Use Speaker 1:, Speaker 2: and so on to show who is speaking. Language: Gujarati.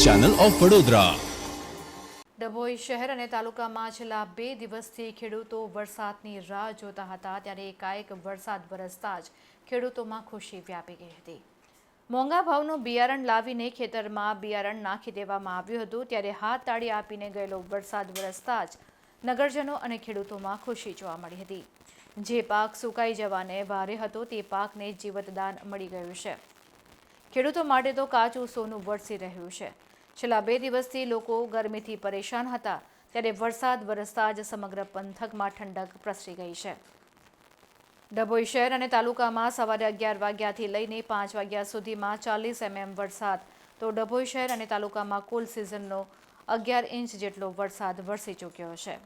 Speaker 1: Channel of Vadodara.
Speaker 2: ડભોઈ શહેર અને તાલુકામાં છેલ્લા 2 દિવસથી ખેડૂતો વરસાદની રાહ જોતા હતા, ત્યારે એકાએક વરસાદ વરસતા જ ખેડૂતોમાં ખુશી વ્યાપી ગઈ હતી। મોંઘા ભાવનું બિયારણ લાવીને ખેતરમાં બિયારણ નાખી દેવામાં આવ્યું હતું, ત્યારે હાથ તાળી આપીને ગયેલો વરસાદ વરસતા જ નગરજનો અને ખેડૂતોમાં ખુશી જોવા મળી હતી। જે પાક સુકાઈ જવાને વારે હતો તે પાકને જીવતદાન મળી ગયું છે। ખેડૂતો માટે તો કાચું સોનું વરસી રહ્યું છે। છેલ્લા 2 દિવસથી લોકો ગરમીથી પરેશાન હતા, ત્યારે વરસાદ વરસતા જ સમગ્ર પંથકમાં ઠંડક પ્રસરી ગઈ છે। ડભોઈ શહેર અને તાલુકામાં સવારે 11 વાગ્યાથી લઈને 5 વાગ્યા સુધીમાં 40 mm વરસાદ, તો ડભોઈ શહેર અને તાલુકામાં કુલ સિઝનનો 11 ઇંચ જેટલો વરસાદ વરસી ચૂક્યો છે।